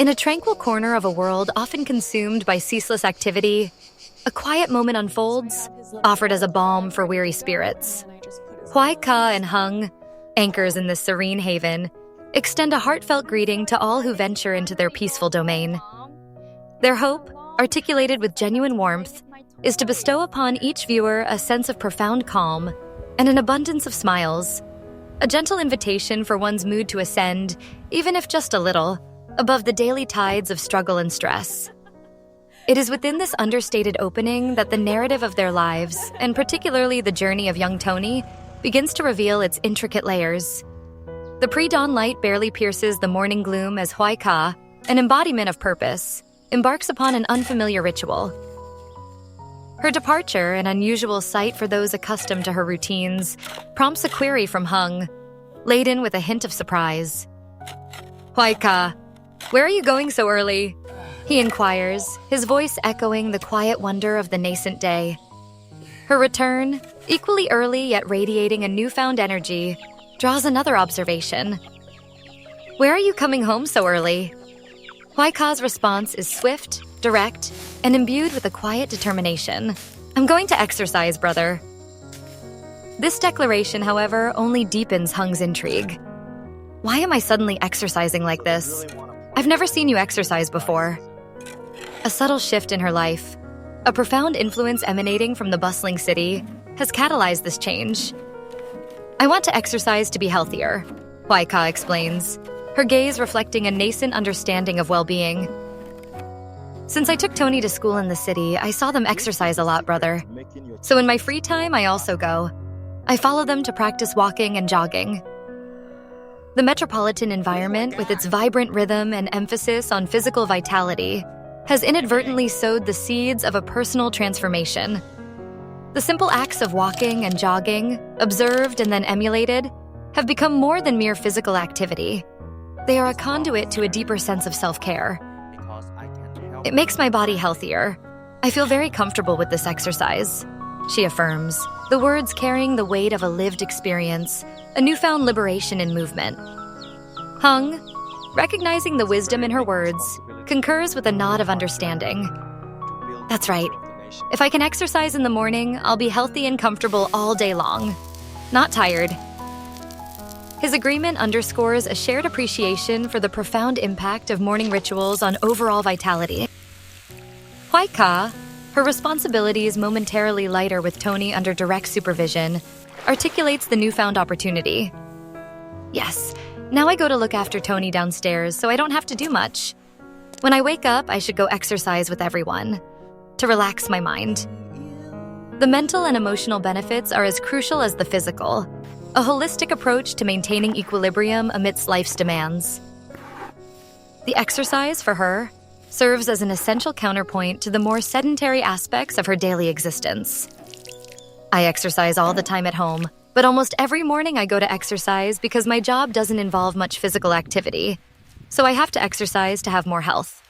In a tranquil corner of a world often consumed by ceaseless activity, a quiet moment unfolds, offered as a balm for weary spirits. Hoai Ca and Hung, anchors in this serene haven, extend a heartfelt greeting to all who venture into their peaceful domain. Their hope, articulated with genuine warmth, is to bestow upon each viewer a sense of profound calm and an abundance of smiles, a gentle invitation for one's mood to ascend, even if just a little, above the daily tides of struggle and stress. It is within this understated opening that the narrative of their lives, and particularly the journey of young Tony, begins to reveal its intricate layers. The pre-dawn light barely pierces the morning gloom as Hoai Ca, an embodiment of purpose, embarks upon an unfamiliar ritual. Her departure, an unusual sight for those accustomed to her routines, prompts a query from Hung, laden with a hint of surprise. "Hoai Ca, where are you going so early?" he inquires, his voice echoing the quiet wonder of the nascent day. Her return, equally early yet radiating a newfound energy, draws another observation. "Where are you coming home so early?" Hoai Ca's response is swift, direct, and imbued with a quiet determination. "I'm going to exercise, brother." This declaration, however, only deepens Hung's intrigue. "Why am I suddenly exercising like this? I've never seen you exercise before." A subtle shift in her life, a profound influence emanating from the bustling city, has catalyzed this change. "I want to exercise to be healthier," Hoai Ca explains, her gaze reflecting a nascent understanding of well-being. "Since I took Tony to school in the city, I saw them exercise a lot, brother. So in my free time, I also go. I follow them to practice walking and jogging." The metropolitan environment, with its vibrant rhythm and emphasis on physical vitality, has inadvertently sowed the seeds of a personal transformation. The simple acts of walking and jogging, observed and then emulated, have become more than mere physical activity. They are a conduit to a deeper sense of self-care. "It makes my body healthier. I feel very comfortable with this exercise," she affirms, the words carrying the weight of a lived experience, a newfound liberation in movement. Hung, recognizing the wisdom in her words, concurs with a nod of understanding. "That's right. If I can exercise in the morning, I'll be healthy and comfortable all day long. Not tired." His agreement underscores a shared appreciation for the profound impact of morning rituals on overall vitality. Hoai Ca, her responsibilities momentarily lighter with Tony under direct supervision, articulates the newfound opportunity. "Yes, now I go to look after Tony downstairs, so I don't have to do much. When I wake up, I should go exercise with everyone, to relax my mind." The mental and emotional benefits are as crucial as the physical, a holistic approach to maintaining equilibrium amidst life's demands. The exercise, for her, serves as an essential counterpoint to the more sedentary aspects of her daily existence. "I exercise all the time at home, but almost every morning I go to exercise because my job doesn't involve much physical activity, so I have to exercise to have more health."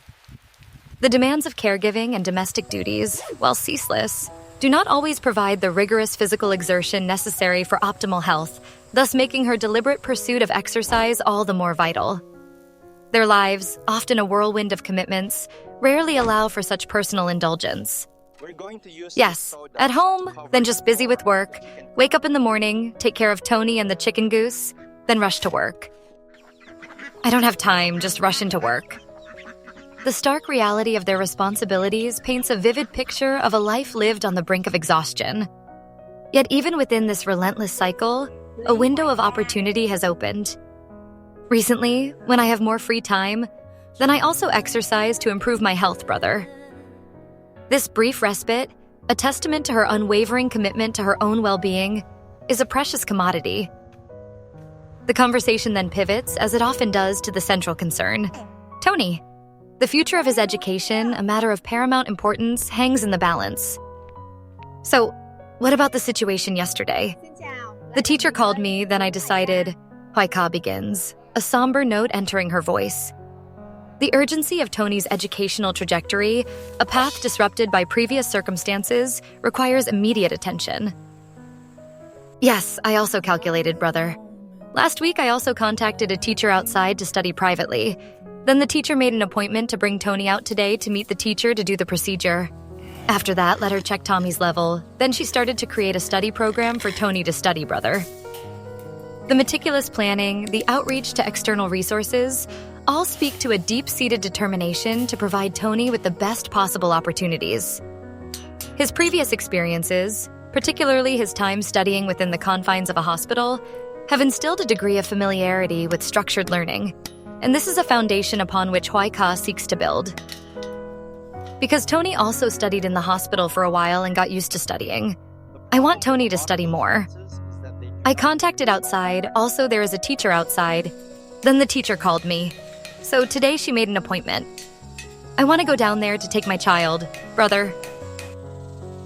The demands of caregiving and domestic duties, while ceaseless, do not always provide the rigorous physical exertion necessary for optimal health, thus making her deliberate pursuit of exercise all the more vital. Their lives, often a whirlwind of commitments, rarely allow for such personal indulgence. "Yes, at home, then just busy with work, wake up in the morning, take care of Tony and the chicken goose, then rush to work. I don't have time, just rush into work." The stark reality of their responsibilities paints a vivid picture of a life lived on the brink of exhaustion. Yet even within this relentless cycle, a window of opportunity has opened. "Recently, when I have more free time, then I also exercise to improve my health, brother." This brief respite, a testament to her unwavering commitment to her own well-being, is a precious commodity. The conversation then pivots, as it often does, to the central concern: Tony. The future of his education, a matter of paramount importance, hangs in the balance. "So, what about the situation yesterday?" "The teacher called me, then I decided," Hoai Ca begins, a somber note entering her voice. The urgency of Tony's educational trajectory, a path disrupted by previous circumstances, requires immediate attention. "Yes, I also calculated, brother. Last week I also contacted a teacher outside to study privately. Then the teacher made an appointment to bring Tony out today to meet the teacher to do the procedure. After that, let her check Tommy's level. Then she started to create a study program for Tony to study, brother. The meticulous planning, the outreach to external resources, all speak to a deep-seated determination to provide Tony with the best possible opportunities. His previous experiences, particularly his time studying within the confines of a hospital, have instilled a degree of familiarity with structured learning, and this is a foundation upon which Hoai Ca seeks to build. Because Tony also studied in the hospital for a while and got used to studying, I want Tony to study more. I contacted outside, also there is a teacher outside. Then the teacher called me. So today she made an appointment. I want to go down there to take my child, brother.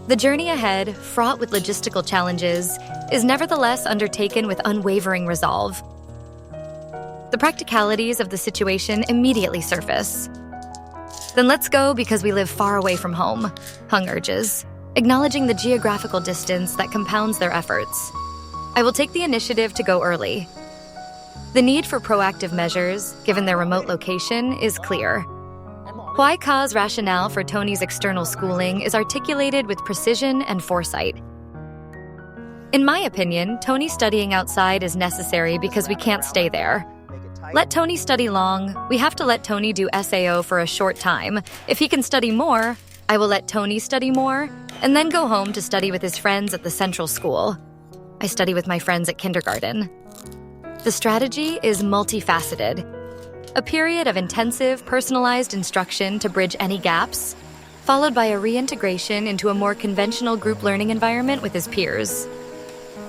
The journey ahead, fraught with logistical challenges, is nevertheless undertaken with unwavering resolve. The practicalities of the situation immediately surface. Then let's go because we live far away from home, Hung urges, acknowledging the geographical distance that compounds their efforts. I will take the initiative to go early. The need for proactive measures, given their remote location, is clear. Hoai Ca's rationale for Tony's external schooling is articulated with precision and foresight. In my opinion, Tony studying outside is necessary because we can't stay there. Let Tony study long, we have to let Tony do SAO for a short time. If he can study more, I will let Tony study more, and then go home to study with his friends at the central school. I study with my friends at kindergarten. The strategy is multifaceted. A period of intensive, personalized instruction to bridge any gaps, followed by a reintegration into a more conventional group learning environment with his peers.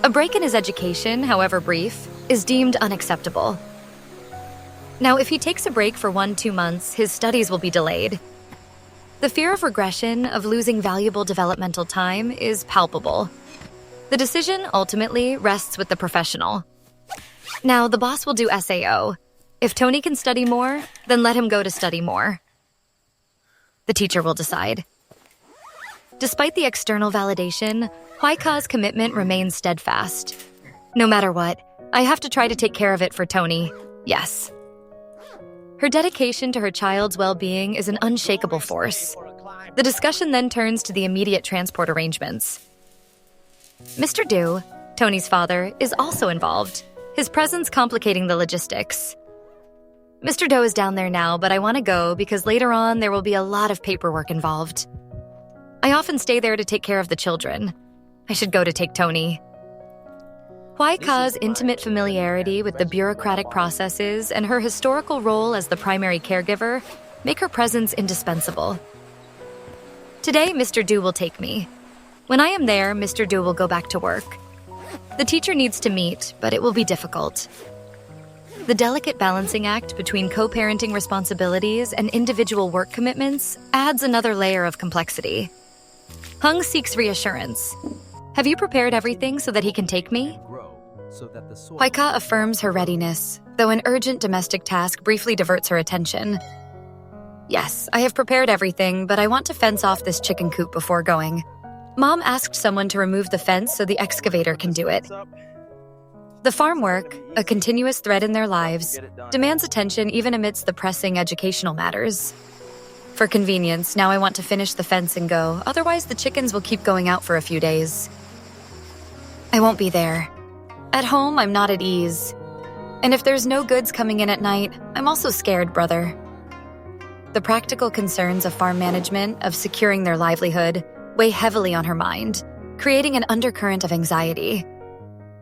A break in his education, however brief, is deemed unacceptable. Now, if he takes a break for 1-2 months, his studies will be delayed. The fear of regression, of losing valuable developmental time, is palpable. The decision, ultimately, rests with the professional. Now, the boss will do SAO. If Tony can study more, then let him go to study more. The teacher will decide. Despite the external validation, Hoai Ca's commitment remains steadfast. No matter what, I have to try to take care of it for Tony. Yes. Her dedication to her child's well-being is an unshakable force. The discussion then turns to the immediate transport arrangements. Mr. Du, Tony's father, is also involved, his presence complicating the logistics. Mr. Doe is down there now, but I want to go because later on there will be a lot of paperwork involved. I often stay there to take care of the children. I should go to take Tony. Hoai Ca's intimate familiarity with the bureaucratic processes and her historical role as the primary caregiver make her presence indispensable. Today, Mr. Du will take me. When I am there, Mr. Du will go back to work. The teacher needs to meet, but it will be difficult. The delicate balancing act between co-parenting responsibilities and individual work commitments adds another layer of complexity. Hung seeks reassurance. Have you prepared everything so that he can take me? Hoai Ca affirms her readiness, though an urgent domestic task briefly diverts her attention. Yes, I have prepared everything, but I want to fence off this chicken coop before going. Mom asked someone to remove the fence so the excavator can do it. The farm work, a continuous thread in their lives, demands attention even amidst the pressing educational matters. For convenience, now I want to finish the fence and go, otherwise the chickens will keep going out for a few days. I won't be there. At home, I'm not at ease. And if there's no goods coming in at night, I'm also scared, brother. The practical concerns of farm management, of securing their livelihood, weigh heavily on her mind, creating an undercurrent of anxiety.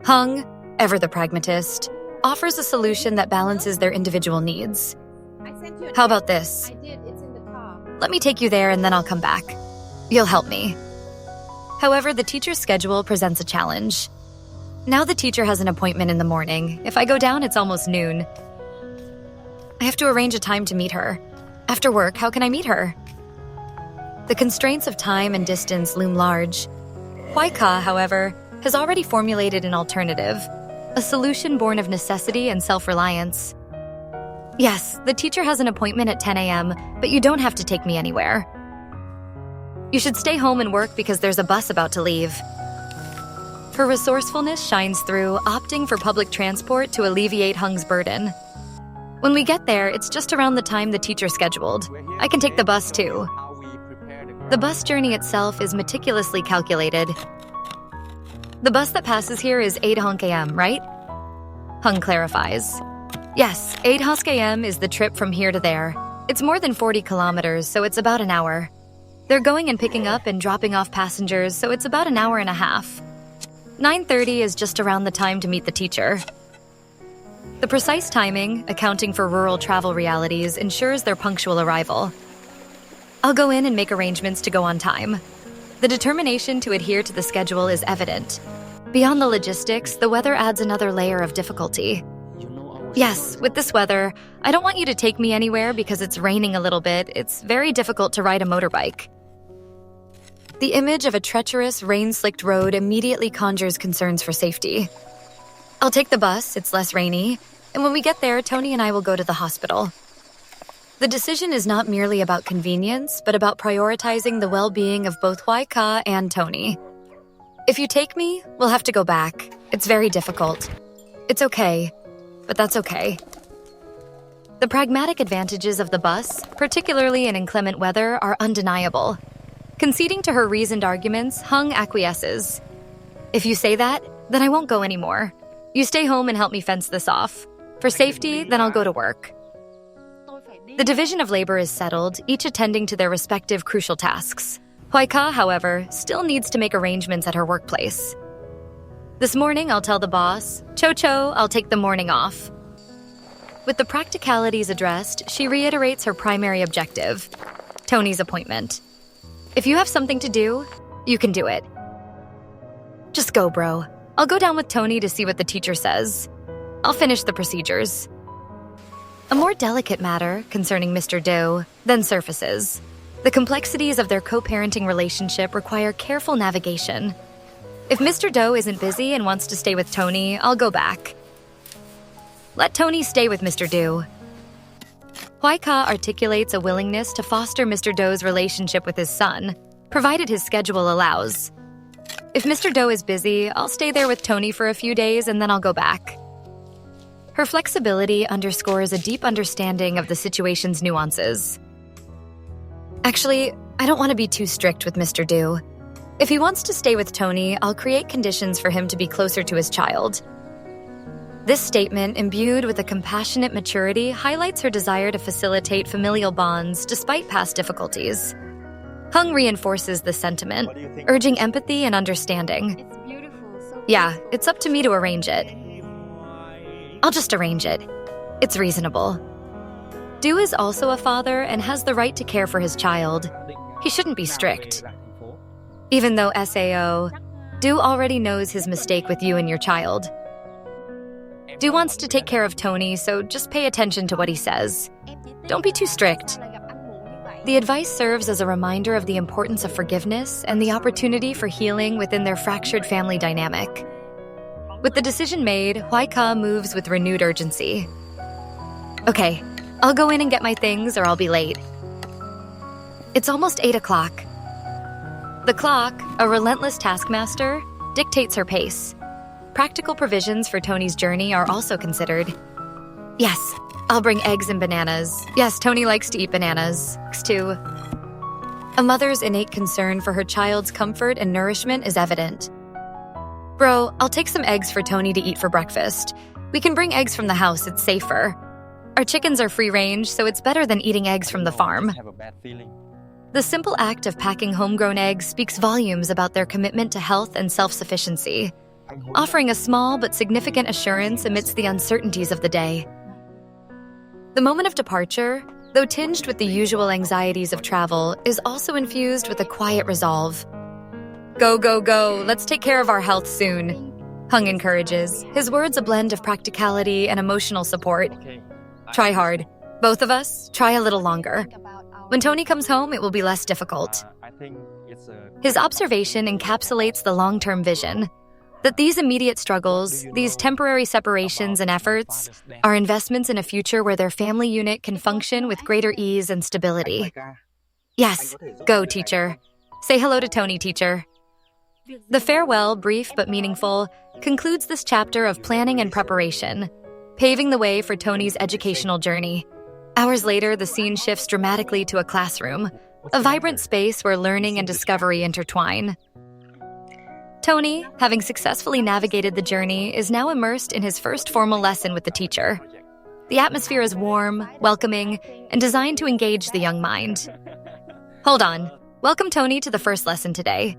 Hung, ever the pragmatist, offers a solution that balances their individual needs. How about this? Let me take you there and then I'll come back. You'll help me. However, the teacher's schedule presents a challenge. Now the teacher has an appointment in the morning. If I go down, it's almost noon. I have to arrange a time to meet her. After work, how can I meet her? The constraints of time and distance loom large. Hoai Ca, however, has already formulated an alternative, a solution born of necessity and self-reliance. Yes, the teacher has an appointment at 10 a.m., but you don't have to take me anywhere. You should stay home and work because there's a bus about to leave. Her resourcefulness shines through, opting for public transport to alleviate Hung's burden. When we get there, it's just around the time the teacher scheduled. I can take the bus too. The bus journey itself is meticulously calculated. The bus that passes here is 8 km, right? Hung clarifies. Yes, 8 km is the trip from here to there. It's more than 40 kilometers, so it's about an hour. They're going and picking up and dropping off passengers, so it's about an hour and a half. 9:30 is just around the time to meet the teacher. The precise timing, accounting for rural travel realities, ensures their punctual arrival. I'll go in and make arrangements to go on time. The determination to adhere to the schedule is evident. Beyond the logistics, the weather adds another layer of difficulty. Yes, with this weather, I don't want you to take me anywhere because it's raining a little bit. It's very difficult to ride a motorbike. The image of a treacherous, rain-slicked road immediately conjures concerns for safety. I'll take the bus, it's less rainy, and when we get there, Tony and I will go to the hospital. The decision is not merely about convenience, but about prioritizing the well-being of both Hoai Ca and Tony. If you take me, we'll have to go back. It's very difficult. It's okay, but that's okay. The pragmatic advantages of the bus, particularly in inclement weather, are undeniable. Conceding to her reasoned arguments, Hung acquiesces. If you say that, then I won't go anymore. You stay home and help me fence this off. For safety, then I'll go to work. The division of labor is settled, each attending to their respective crucial tasks. Hoai Ca, however, still needs to make arrangements at her workplace. This morning, I'll tell the boss, Cho, I'll take the morning off. With the practicalities addressed, she reiterates her primary objective, Tony's appointment. If you have something to do, you can do it. Just go, bro. I'll go down with Tony to see what the teacher says. I'll finish the procedures. A more delicate matter concerning Mr. Do then surfaces. The complexities of their co-parenting relationship require careful navigation. If Mr. Do isn't busy and wants to stay with Tony, I'll go back. Let Tony stay with Mr. Do. Hoai Ca articulates a willingness to foster Mr. Do's relationship with his son, provided his schedule allows. If Mr. Do is busy, I'll stay there with Tony for a few days and then I'll go back. Her flexibility underscores a deep understanding of the situation's nuances. Actually, I don't want to be too strict with Mr. Do. If he wants to stay with Tony, I'll create conditions for him to be closer to his child. This statement, imbued with a compassionate maturity, highlights her desire to facilitate familial bonds despite past difficulties. Hung reinforces this sentiment, urging empathy and understanding. It's beautiful. So Yeah, it's up to me to arrange it. I'll just arrange it. It's reasonable. Do is also a father and has the right to care for his child. He shouldn't be strict. Even though SAO, Do already knows his mistake with you and your child. Do wants to take care of Tony, so just pay attention to what he says. Don't be too strict. The advice serves as a reminder of the importance of forgiveness and the opportunity for healing within their fractured family dynamic. With the decision made, Hoai Ca moves with renewed urgency. Okay, I'll go in and get my things or I'll be late. It's almost 8 o'clock. The clock, a relentless taskmaster, dictates her pace. Practical provisions for Tony's journey are also considered. Yes, I'll bring eggs and bananas. Yes, Tony likes to eat bananas. Too. A mother's innate concern for her child's comfort and nourishment is evident. Bro, I'll take some eggs for Tony to eat for breakfast. We can bring eggs from the house, it's safer. Our chickens are free range, so it's better than eating eggs from the farm. The simple act of packing homegrown eggs speaks volumes about their commitment to health and self-sufficiency, offering a small but significant assurance amidst the uncertainties of the day. The moment of departure, though tinged with the usual anxieties of travel, is also infused with a quiet resolve. Go, go, go, let's take care of our health soon, Hung encourages, his words a blend of practicality and emotional support. Try hard. Both of us, try a little longer. When Tony comes home, it will be less difficult. His observation encapsulates the long-term vision, that these immediate struggles, these temporary separations and efforts, are investments in a future where their family unit can function with greater ease and stability. Yes, go, teacher. Say hello to Tony, teacher. The farewell, brief but meaningful, concludes this chapter of planning and preparation, paving the way for Tony's educational journey. Hours later, the scene shifts dramatically to a classroom, a vibrant space where learning and discovery intertwine. Tony, having successfully navigated the journey, is now immersed in his first formal lesson with the teacher. The atmosphere is warm, welcoming, and designed to engage the young mind. Hold on. Welcome, Tony, to the first lesson today.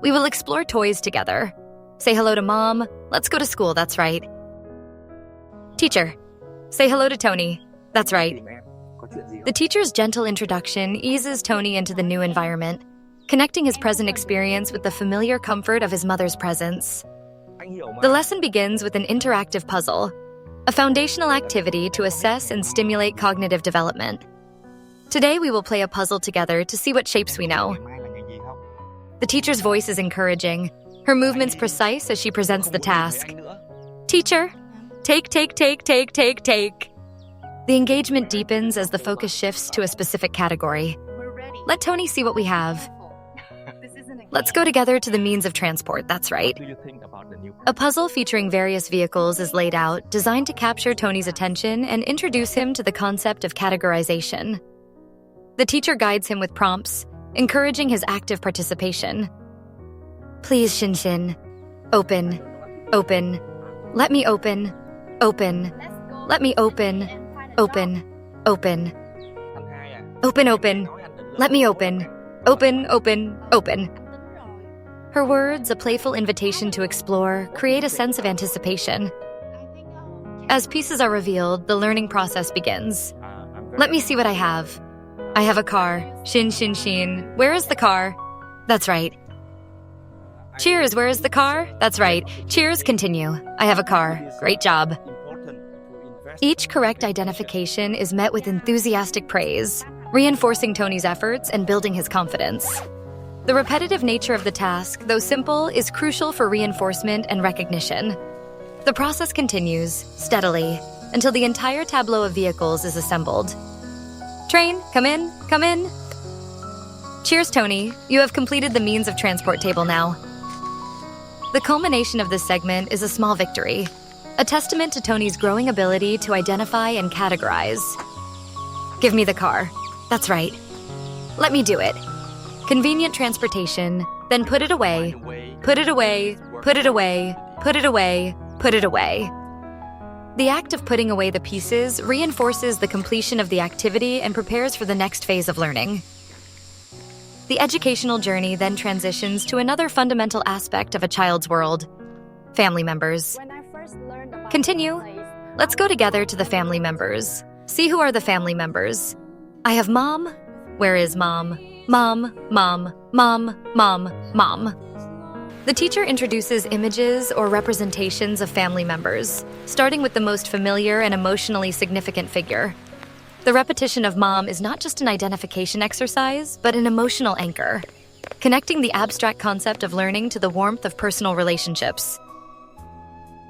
We will explore toys together. Say hello to Mom. Let's go to school, that's right. Teacher, say hello to Tony. That's right. The teacher's gentle introduction eases Tony into the new environment, connecting his present experience with the familiar comfort of his mother's presence. The lesson begins with an interactive puzzle, a foundational activity to assess and stimulate cognitive development. Today, we will play a puzzle together to see what shapes we know. The teacher's voice is encouraging, her movements precise as she presents the task. Teacher, take. The engagement deepens as the focus shifts to a specific category. Let Tony see what we have. Let's go together to the means of transport, that's right. A puzzle featuring various vehicles is laid out, designed to capture Tony's attention and introduce him to the concept of categorization. The teacher guides him with prompts, encouraging his active participation. Please, Shin. Open. Let me open. Let me open. Open. Let me open. Open. Her words, a playful invitation to explore, create a sense of anticipation. As pieces are revealed, the learning process begins. Let me see what I have. I have a car. Shin. Where is the car? That's right. Cheers, where is the car? That's right. Cheers, continue. I have a car. Great job. Each correct identification is met with enthusiastic praise, reinforcing Tony's efforts and building his confidence. The repetitive nature of the task, though simple, is crucial for reinforcement and recognition. The process continues, steadily, until the entire tableau of vehicles is assembled. Train, come in. Cheers, Tony. You have completed the means of transport table now. The culmination of this segment is a small victory, a testament to Tony's growing ability to identify and categorize. Give me the car. That's right. Let me do it. Convenient transportation, then put it away. The act of putting away the pieces reinforces the completion of the activity and prepares for the next phase of learning. The educational journey then transitions to another fundamental aspect of a child's world: family members. Continue. Let's go together to the family members. See who are the family members. I have Mom. Where is Mom? Mom. The teacher introduces images or representations of family members, starting with the most familiar and emotionally significant figure. The repetition of Mom is not just an identification exercise, but an emotional anchor, connecting the abstract concept of learning to the warmth of personal relationships.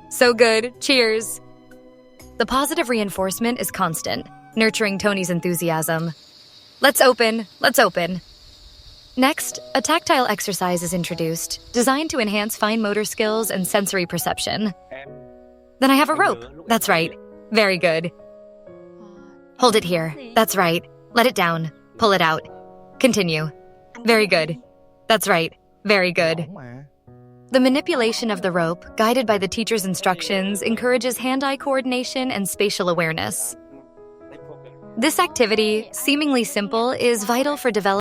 So good. Cheers. The positive reinforcement is constant, nurturing Tony's enthusiasm. Let's open. Next, a tactile exercise is introduced, designed to enhance fine motor skills and sensory perception. Then I have a rope. That's right. Very good. Hold it here. That's right. Let it down. Pull it out. Continue. Very good. That's right. Very good. The manipulation of the rope, guided by the teacher's instructions, encourages hand-eye coordination and spatial awareness. This activity, seemingly simple, is vital for developing